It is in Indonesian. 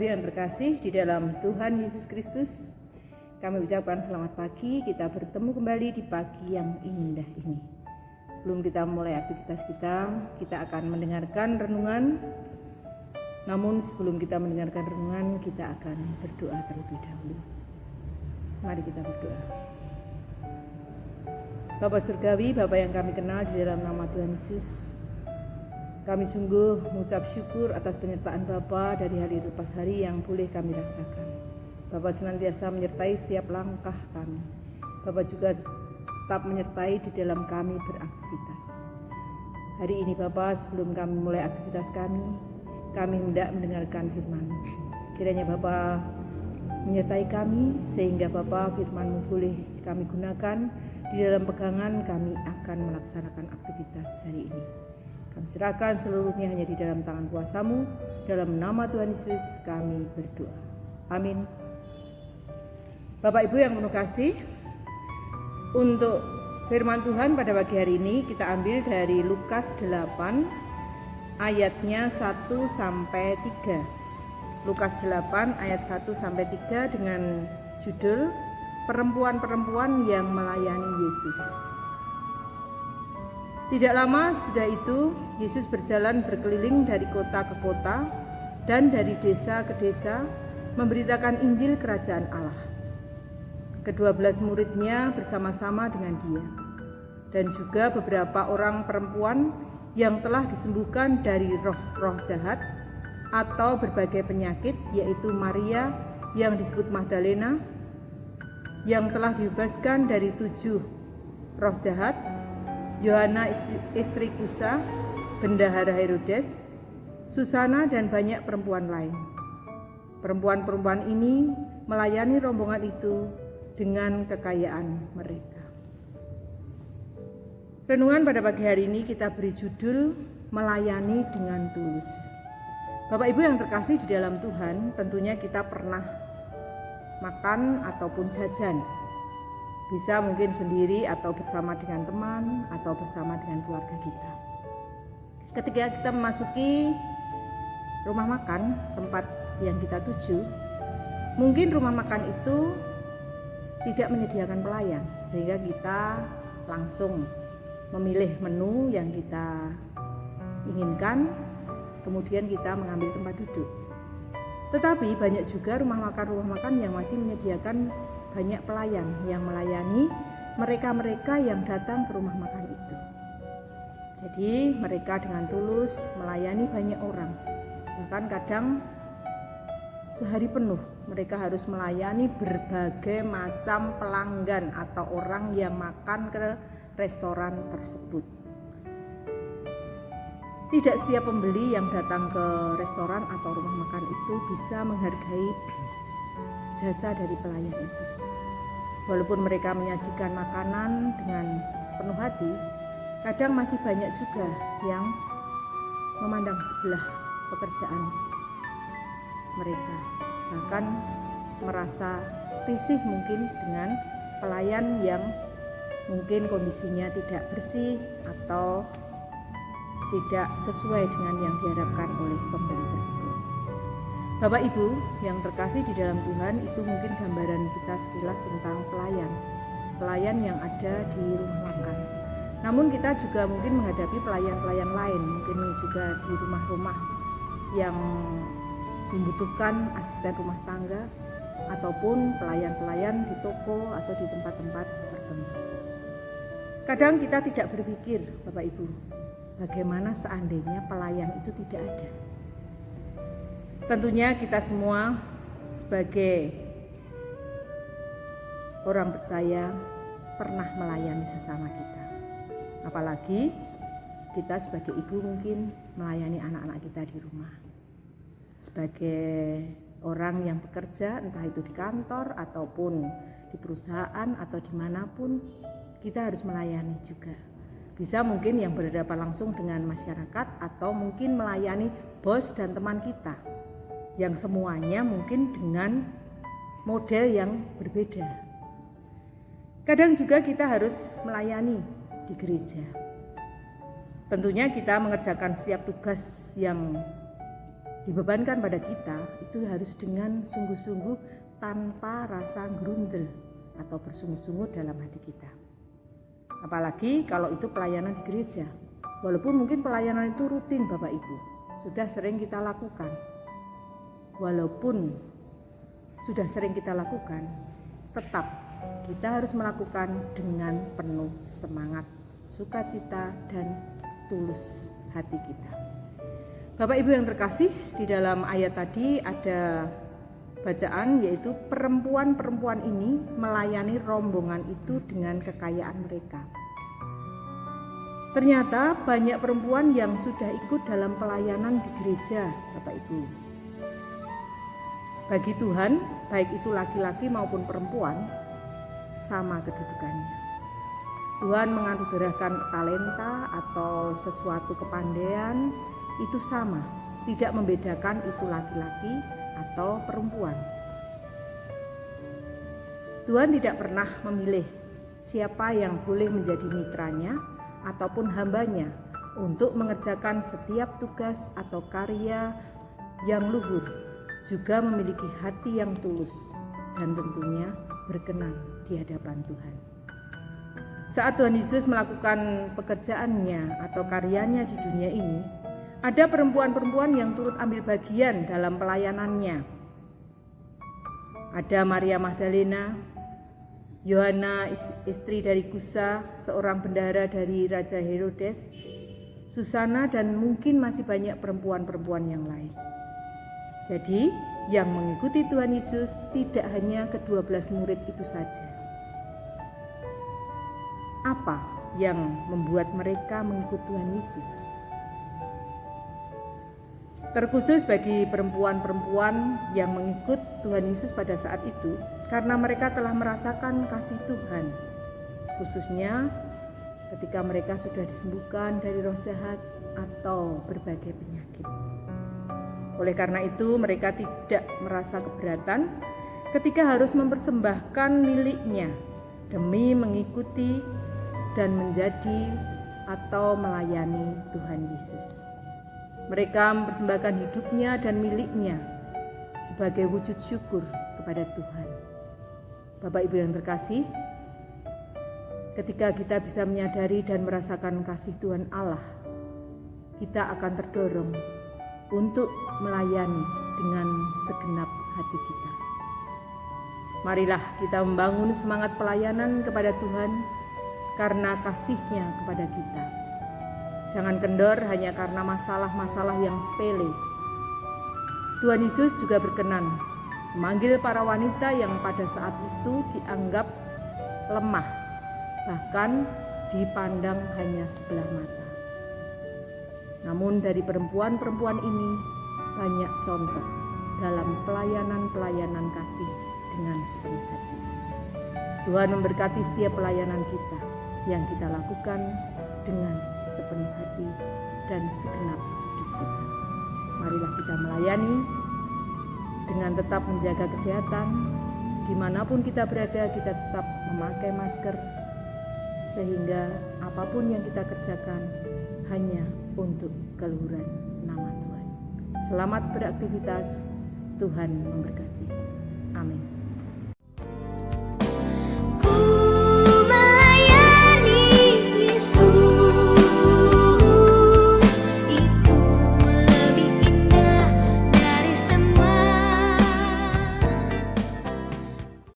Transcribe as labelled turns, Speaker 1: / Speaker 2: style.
Speaker 1: Ibu yang terkasih di dalam Tuhan Yesus Kristus, kami ucapkan selamat pagi. Kita bertemu kembali di pagi yang indah ini. Sebelum kita mulai aktivitas kita akan mendengarkan renungan. Namun sebelum kita mendengarkan renungan, kita akan berdoa terlebih dahulu. Mari kita berdoa. Bapa Surgawi, Bapa yang kami kenal di dalam nama Tuhan Yesus, kami sungguh mengucap syukur atas penyertaan Bapa dari hari lepas hari yang boleh kami rasakan. Bapa senantiasa menyertai setiap langkah kami. Bapa juga tetap menyertai di dalam kami beraktivitas. Hari ini Bapa, sebelum kami mulai aktivitas kami hendak mendengarkan firman-Mu. Kiranya Bapa menyertai kami sehingga Bapa firman-Mu boleh kami gunakan di dalam pegangan kami akan melaksanakan aktivitas hari ini. Kami serahkan seluruhnya hanya di dalam tangan kuasa-Mu. Dalam nama Tuhan Yesus kami berdoa. Amin. Bapak Ibu yang penuh kasih, untuk firman Tuhan pada pagi hari ini kita ambil dari Lukas 8 ayatnya 1 sampai 3. Lukas 8 ayat 1 sampai 3 dengan judul Perempuan-perempuan yang melayani Yesus. Tidak lama sudah itu, Yesus berjalan berkeliling dari kota ke kota dan dari desa ke desa, memberitakan Injil Kerajaan Allah. Ke-12 muridnya bersama-sama dengan dia, dan juga beberapa orang perempuan yang telah disembuhkan dari roh-roh jahat atau berbagai penyakit, yaitu Maria yang disebut Magdalena, yang telah dibebaskan dari 7 roh jahat, Yohana istri Kusa, bendahara Herodes, Susana, dan banyak perempuan lain. Perempuan-perempuan ini melayani rombongan itu dengan kekayaan mereka. Renungan pada pagi hari ini kita beri judul Melayani dengan Tulus. Bapak Ibu yang terkasih di dalam Tuhan, tentunya kita pernah makan ataupun jajan. Bisa mungkin sendiri atau bersama dengan teman atau bersama dengan keluarga kita. Ketika kita memasuki rumah makan, tempat yang kita tuju, mungkin rumah makan itu tidak menyediakan pelayan, sehingga kita langsung memilih menu yang kita inginkan, kemudian kita mengambil tempat duduk. Tetapi banyak juga rumah makan yang masih menyediakan banyak pelayan yang melayani mereka-mereka yang datang ke rumah makan itu. Jadi mereka dengan tulus melayani banyak orang. Bahkan kadang sehari penuh mereka harus melayani berbagai macam pelanggan atau orang yang makan ke restoran tersebut. Tidak setiap pembeli yang datang ke restoran atau rumah makan itu bisa menghargai jasa dari pelayan itu. Walaupun mereka menyajikan makanan dengan sepenuh hati, kadang masih banyak juga yang memandang sebelah pekerjaan mereka. Bahkan merasa risih mungkin dengan pelayan yang mungkin kondisinya tidak bersih atau tidak sesuai dengan yang diharapkan oleh pembeli tersebut. Bapak Ibu yang terkasih di dalam Tuhan, itu mungkin gambaran kita sekilas tentang pelayan yang ada di rumah makan. Namun kita juga mungkin menghadapi pelayan-pelayan lain, mungkin juga di rumah-rumah yang membutuhkan asisten rumah tangga ataupun pelayan-pelayan di toko atau di tempat-tempat tertentu. Kadang kita tidak berpikir, Bapak Ibu, bagaimana seandainya pelayan itu tidak ada. Tentunya kita semua sebagai orang percaya pernah melayani sesama kita. Apalagi kita sebagai ibu mungkin melayani anak-anak kita di rumah. Sebagai orang yang bekerja, entah itu di kantor ataupun di perusahaan atau dimanapun, kita harus melayani juga. Bisa mungkin yang berhadapan langsung dengan masyarakat atau mungkin melayani bos dan teman kita, yang semuanya mungkin dengan model yang berbeda. Kadang juga kita harus melayani di gereja. Tentunya kita mengerjakan setiap tugas yang dibebankan pada kita, itu harus dengan sungguh-sungguh tanpa rasa gerundel atau bersungguh-sungguh dalam hati kita. Apalagi kalau itu pelayanan di gereja. Walaupun mungkin pelayanan itu rutin Bapak Ibu, sudah sering kita lakukan. Walaupun sudah sering kita lakukan, tetap kita harus melakukan dengan penuh semangat, sukacita, dan tulus hati kita. Bapak Ibu yang terkasih, di dalam ayat tadi ada bacaan yaitu perempuan-perempuan ini melayani rombongan itu dengan kekayaan mereka. Ternyata banyak perempuan yang sudah ikut dalam pelayanan di gereja, Bapak Ibu. Bagi Tuhan, baik itu laki-laki maupun perempuan, sama kedudukannya. Tuhan menganugerahkan talenta atau sesuatu kepandaian, itu sama, tidak membedakan itu laki-laki atau perempuan. Tuhan tidak pernah memilih siapa yang boleh menjadi mitranya ataupun hambanya untuk mengerjakan setiap tugas atau karya yang luhur, juga memiliki hati yang tulus dan tentunya berkenan di hadapan Tuhan. Saat Tuhan Yesus melakukan pekerjaannya atau karyanya di dunia ini, ada perempuan-perempuan yang turut ambil bagian dalam pelayanannya. Ada Maria Magdalena, Yohana istri dari Kusa, seorang bendahara dari Raja Herodes, Susana, dan mungkin masih banyak perempuan-perempuan yang lain. Jadi yang mengikuti Tuhan Yesus tidak hanya ke-12 murid itu saja. Apa yang membuat mereka mengikut Tuhan Yesus? Terkhusus bagi perempuan-perempuan yang mengikut Tuhan Yesus pada saat itu, karena mereka telah merasakan kasih Tuhan, khususnya ketika mereka sudah disembuhkan dari roh jahat atau berbagai penyakit. Oleh karena itu, mereka tidak merasa keberatan ketika harus mempersembahkan miliknya demi mengikuti dan menjadi atau melayani Tuhan Yesus. Mereka mempersembahkan hidupnya dan miliknya sebagai wujud syukur kepada Tuhan. Bapak Ibu yang terkasih, ketika kita bisa menyadari dan merasakan kasih Tuhan Allah, kita akan terdorong untuk melayani dengan segenap hati kita. Marilah kita membangun semangat pelayanan kepada Tuhan karena kasih-Nya kepada kita. Jangan kendor hanya karena masalah-masalah yang sepele. Tuhan Yesus juga berkenan memanggil para wanita yang pada saat itu dianggap lemah, bahkan dipandang hanya sebelah mata. Namun dari perempuan-perempuan ini banyak contoh dalam pelayanan-pelayanan kasih dengan sepenuh hati. Tuhan memberkati setiap pelayanan kita yang kita lakukan dengan sepenuh hati dan segenap hidup kita. Marilah kita melayani dengan tetap menjaga kesehatan. Dimanapun kita berada, kita tetap memakai masker, sehingga apapun yang kita kerjakan hanya untuk keluhuran nama Tuhan. Selamat beraktivitas, Tuhan memberkati. Amin.